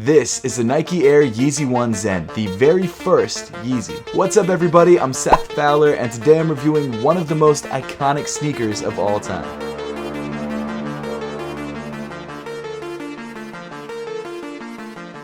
This is the Nike Air YEEZY 1 Zen, the very first Yeezy. What's up everybody, I'm Seth Fowler and today I'm reviewing one of the most iconic sneakers of all time.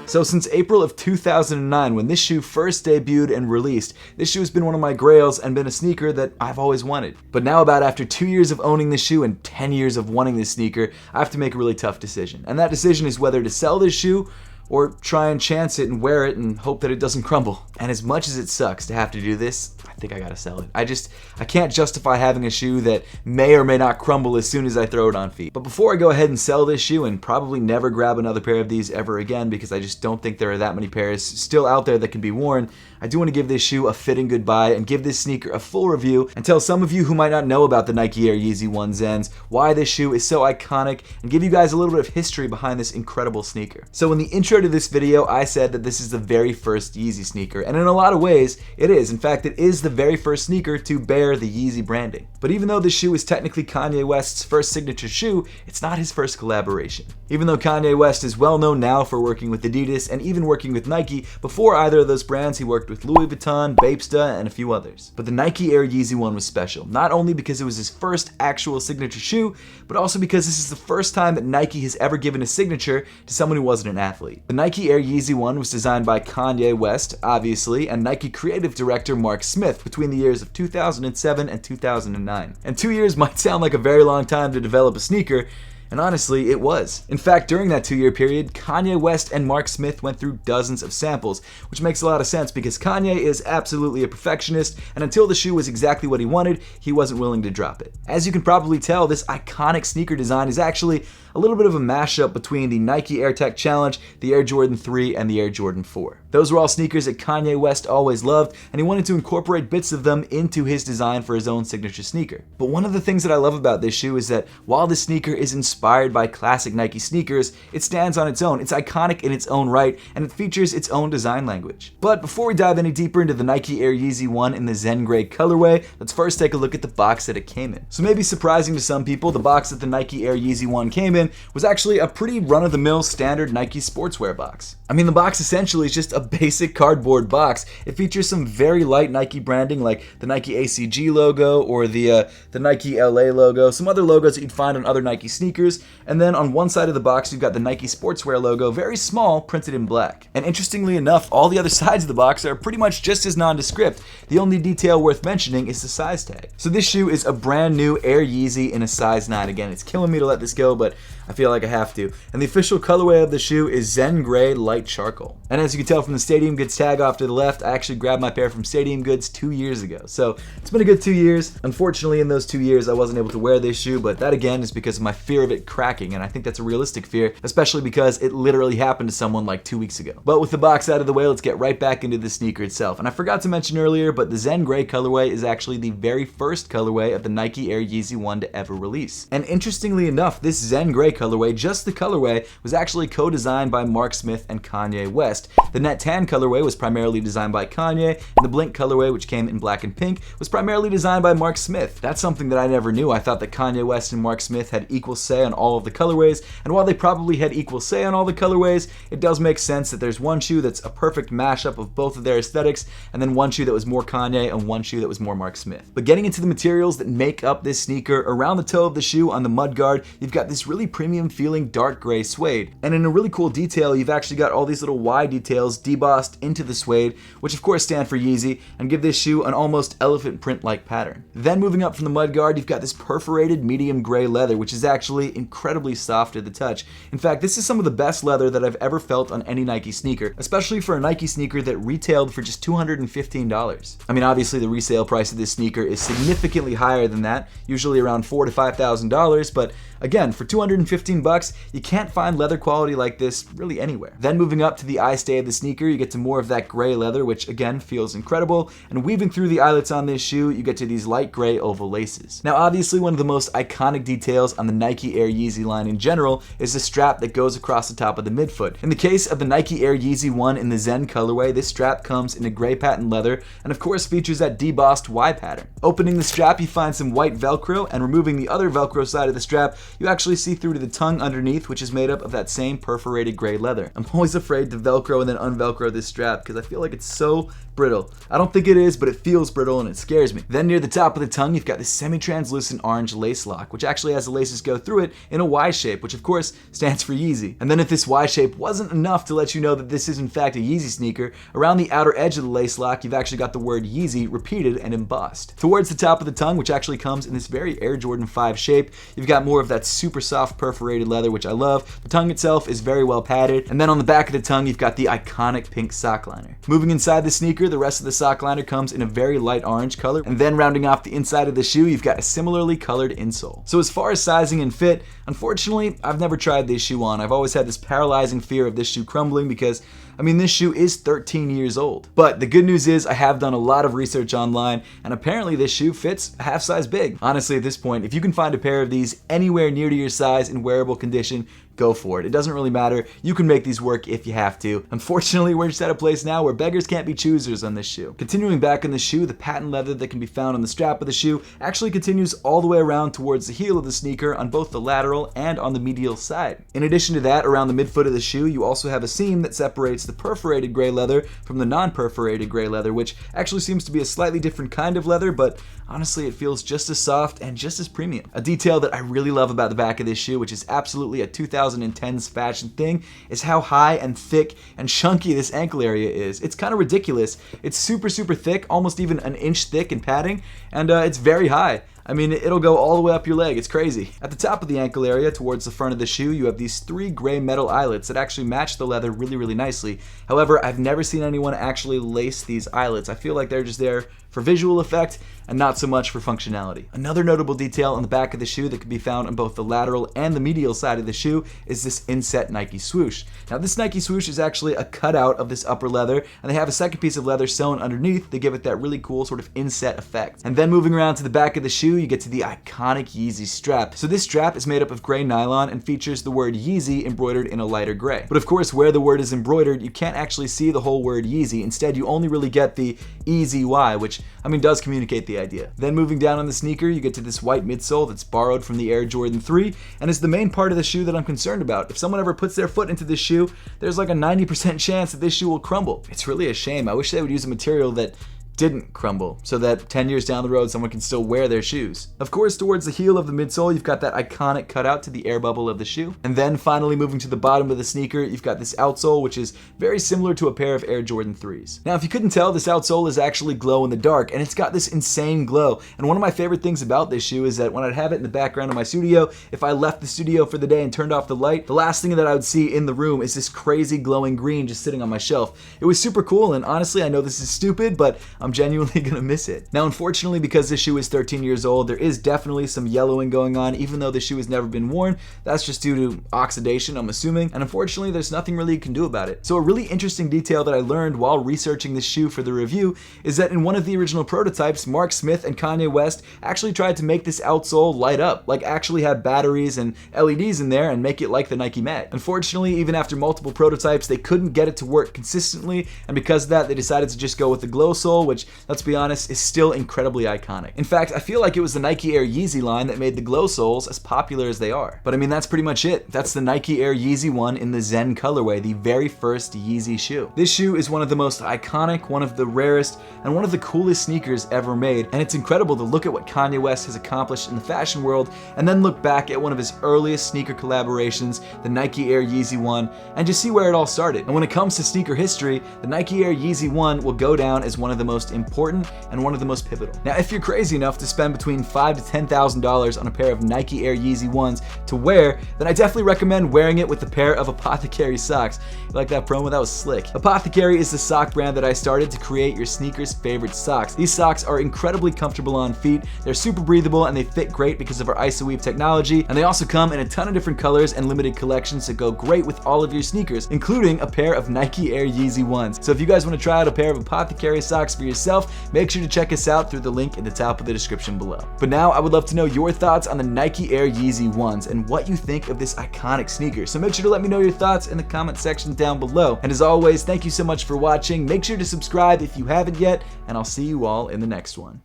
So since April of 2009, when this shoe first debuted and released, this shoe has been one of my grails and been a sneaker that I've always wanted. But now after 2 years of owning this shoe and 10 years of wanting this sneaker, I have to make a really tough decision. And that decision is whether to sell this shoe or try and chance it and wear it and hope that it doesn't crumble. And as much as it sucks to have to do this, I think I gotta sell it. I can't justify having a shoe that may or may not crumble as soon as I throw it on feet. But before I go ahead and sell this shoe and probably never grab another pair of these ever again because I just don't think there are that many pairs still out there that can be worn, I do want to give this shoe a fitting goodbye and give this sneaker a full review and tell some of you who might not know about the Nike Air YEEZY 1 Zens why this shoe is so iconic and give you guys a little bit of history behind this incredible sneaker. So in the intro to this video, I said that this is the very first Yeezy sneaker, and in a lot of ways, it is. In fact, it is the very first sneaker to bear the Yeezy branding. But even though this shoe is technically Kanye West's first signature shoe, it's not his first collaboration. Even though Kanye West is well known now for working with Adidas and even working with Nike, before either of those brands he worked with Louis Vuitton, Bapesta, and a few others. But the Nike Air YEEZY 1 was special, not only because it was his first actual signature shoe, but also because this is the first time that Nike has ever given a signature to someone who wasn't an athlete. The Nike Air YEEZY 1 was designed by Kanye West, obviously, and Nike creative director Mark Smith between the years of 2007 and 2009. And 2 years might sound like a very long time to develop a sneaker, and honestly, it was. In fact, during that 2 year period, Kanye West and Mark Smith went through dozens of samples, which makes a lot of sense because Kanye is absolutely a perfectionist, and until the shoe was exactly what he wanted, he wasn't willing to drop it. As you can probably tell, this iconic sneaker design is actually a little bit of a mashup between the Nike Air Tech Challenge, the Air Jordan 3, and the Air Jordan 4. Those were all sneakers that Kanye West always loved, and he wanted to incorporate bits of them into his design for his own signature sneaker. But one of the things that I love about this shoe is that while this sneaker is inspired by classic Nike sneakers, it stands on its own. It's iconic in its own right, and it features its own design language. But before we dive any deeper into the Nike Air YEEZY 1 in the Zen Grey colorway, let's first take a look at the box that it came in. So maybe surprising to some people, the box that the Nike Air YEEZY 1 came in was actually a pretty run-of-the-mill standard Nike sportswear box. I mean, the box essentially is just a basic cardboard box. It features some very light Nike branding like the Nike ACG logo or the Nike LA logo, some other logos that you'd find on other Nike sneakers, and then on one side of the box you've got the Nike sportswear logo, very small, printed in black. And interestingly enough, all the other sides of the box are pretty much just as nondescript. The only detail worth mentioning is the size tag. So this shoe is a brand new Air Yeezy in a size 9. Again, it's killing me to let this go, but I feel like I have to. And the official colorway of the shoe is Zen Grey Light Charcoal. And as you can tell from the Stadium Goods tag off to the left, I actually grabbed my pair from Stadium Goods 2 years ago. So it's been a good 2 years. Unfortunately, in those 2 years, I wasn't able to wear this shoe, but that again is because of my fear of it cracking. And I think that's a realistic fear, especially because it literally happened to someone like 2 weeks ago. But with the box out of the way, let's get right back into the sneaker itself. And I forgot to mention earlier, but the Zen Grey colorway is actually the very first colorway of the Nike Air YEEZY 1 to ever release. And interestingly enough, this Zen Grey colorway, just the colorway, was actually co-designed by Mark Smith and Kanye West. The Net Tan colorway was primarily designed by Kanye, and the Blink colorway, which came in black and pink, was primarily designed by Mark Smith. That's something that I never knew. I thought that Kanye West and Mark Smith had equal say on all of the colorways, and while they probably had equal say on all the colorways, it does make sense that there's one shoe that's a perfect mashup of both of their aesthetics, and then one shoe that was more Kanye and one shoe that was more Mark Smith. But getting into the materials that make up this sneaker, around the toe of the shoe on the mudguard, you've got this really premium feeling dark gray suede. And in a really cool detail, you've actually got all these little Y details debossed into the suede, which of course stand for Yeezy, and give this shoe an almost elephant print-like pattern. Then moving up from the mudguard, you've got this perforated medium gray leather, which is actually incredibly soft to the touch. In fact, this is some of the best leather that I've ever felt on any Nike sneaker, especially for a Nike sneaker that retailed for just $215. I mean, obviously the resale price of this sneaker is significantly higher than that, usually around $4,000 to $5,000, but again, for 215 bucks, you can't find leather quality like this really anywhere. Then moving up to the eye stay of the sneaker, you get to more of that gray leather, which again feels incredible, and weaving through the eyelets on this shoe, you get to these light gray oval laces. Now obviously one of the most iconic details on the Nike Air YEEZY line in general is the strap that goes across the top of the midfoot. In the case of the Nike Air YEEZY 1 in the Zen colorway, this strap comes in a gray patent leather and of course features that debossed Y pattern. Opening the strap, you find some white Velcro, and removing the other Velcro side of the strap, you actually see through to the the tongue underneath, which is made up of that same perforated gray leather. I'm always afraid to Velcro and then unvelcro this strap because I feel like it's so brittle. I don't think it is, but it feels brittle and it scares me. Then near the top of the tongue, you've got this semi-translucent orange lace lock, which actually has the laces go through it in a Y shape, which of course stands for Yeezy. And then if this Y shape wasn't enough to let you know that this is in fact a Yeezy sneaker, around the outer edge of the lace lock, you've actually got the word Yeezy repeated and embossed. Towards the top of the tongue, which actually comes in this very Air Jordan 5 shape, you've got more of that super soft perforated leather, which I love. The tongue itself is very well padded. And then on the back of the tongue, you've got the iconic pink sock liner. Moving inside the sneaker, the rest of the sock liner comes in a very light orange color. And then rounding off the inside of the shoe, you've got a similarly colored insole. So as far as sizing and fit, unfortunately, I've never tried this shoe on. I've always had this paralyzing fear of this shoe crumbling because, I mean, this shoe is 13 years old. But the good news is I have done a lot of research online, and apparently this shoe fits a half size big. Honestly, at this point, if you can find a pair of these anywhere near to your size in wearable condition, go for it. It doesn't really matter. You can make these work if you have to. Unfortunately, we're just at a place now where beggars can't be choosers on this shoe. Continuing back on the shoe, the patent leather that can be found on the strap of the shoe actually continues all the way around towards the heel of the sneaker on both the lateral and on the medial side. In addition to that, around the midfoot of the shoe, you also have a seam that separates the perforated gray leather from the non-perforated gray leather, which actually seems to be a slightly different kind of leather, but honestly, it feels just as soft and just as premium. A detail that I really love about the back of this shoe, which is absolutely a 2010s fashion thing, is how high and thick and chunky this ankle area is. It's kind of ridiculous. It's super, super thick, almost even an inch thick in padding, and it's very high. I mean, it'll go all the way up your leg. It's crazy. At the top of the ankle area, towards the front of the shoe, you have these 3 gray metal eyelets that actually match the leather really, really nicely. However, I've never seen anyone actually lace these eyelets. I feel like they're just there for visual effect and not so much for functionality. Another notable detail on the back of the shoe that can be found on both the lateral and the medial side of the shoe is this inset Nike swoosh. Now, this Nike swoosh is actually a cutout of this upper leather, and they have a second piece of leather sewn underneath to give it that really cool sort of inset effect. And then moving around to the back of the shoe, you get to the iconic Yeezy strap. So this strap is made up of gray nylon and features the word Yeezy embroidered in a lighter gray. But of course, where the word is embroidered, you can't actually see the whole word Yeezy. Instead, you only really get the EZY, which, I mean, does communicate the idea. Then moving down on the sneaker, you get to this white midsole that's borrowed from the Air Jordan 3 and is the main part of the shoe that I'm concerned about. If someone ever puts their foot into this shoe, there's like a 90% chance that this shoe will crumble. It's really a shame. I wish they would use a material that didn't crumble, so that 10 years down the road someone can still wear their shoes. Of course, towards the heel of the midsole, you've got that iconic cutout to the air bubble of the shoe. And then finally moving to the bottom of the sneaker, you've got this outsole, which is very similar to a pair of Air Jordan 3s. Now, if you couldn't tell, this outsole is actually glow in the dark, and it's got this insane glow. And one of my favorite things about this shoe is that when I'd have it in the background of my studio, if I left the studio for the day and turned off the light, the last thing that I would see in the room is this crazy glowing green just sitting on my shelf. It was super cool, and honestly, I know this is stupid, but I'm genuinely gonna miss it. Now, unfortunately, because this shoe is 13 years old, there is definitely some yellowing going on, even though the shoe has never been worn. That's just due to oxidation, I'm assuming, and unfortunately, there's nothing really you can do about it. So a really interesting detail that I learned while researching this shoe for the review is that in one of the original prototypes, Mark Smith and Kanye West actually tried to make this outsole light up, like actually have batteries and LEDs in there and make it like the Nike Mag. Unfortunately, even after multiple prototypes, they couldn't get it to work consistently, and because of that, they decided to just go with the glow sole, which, let's be honest, is still incredibly iconic. In fact, I feel like it was the Nike Air YEEZY line that made the glow soles as popular as they are. But I mean, that's pretty much it. That's the Nike Air YEEZY 1 in the Zen colorway, the very first Yeezy shoe. This shoe is one of the most iconic, one of the rarest, and one of the coolest sneakers ever made, and it's incredible to look at what Kanye West has accomplished in the fashion world, and then look back at one of his earliest sneaker collaborations, the Nike Air YEEZY 1, and just see where it all started. And when it comes to sneaker history, the Nike Air YEEZY 1 will go down as one of the most important and one of the most pivotal. Now, if you're crazy enough to spend between $5,000 to $10,000 on a pair of Nike Air YEEZY 1s to wear, then I definitely recommend wearing it with a pair of APTHCRY socks. You like that promo? That was slick. APTHCRY is the sock brand that I started to create your sneakers' favorite socks. These socks are incredibly comfortable on feet, they're super breathable, and they fit great because of our ISOWeave technology, and they also come in a ton of different colors and limited collections that go great with all of your sneakers, including a pair of Nike Air YEEZY 1s. So if you guys want to try out a pair of APTHCRY socks for yourself, make sure to check us out through the link in the top of the description below. But now I would love to know your thoughts on the Nike Air YEEZY 1s and what you think of this iconic sneaker. So make sure to let me know your thoughts in the comment section down below. And as always, thank you so much for watching. Make sure to subscribe if you haven't yet, and I'll see you all in the next one.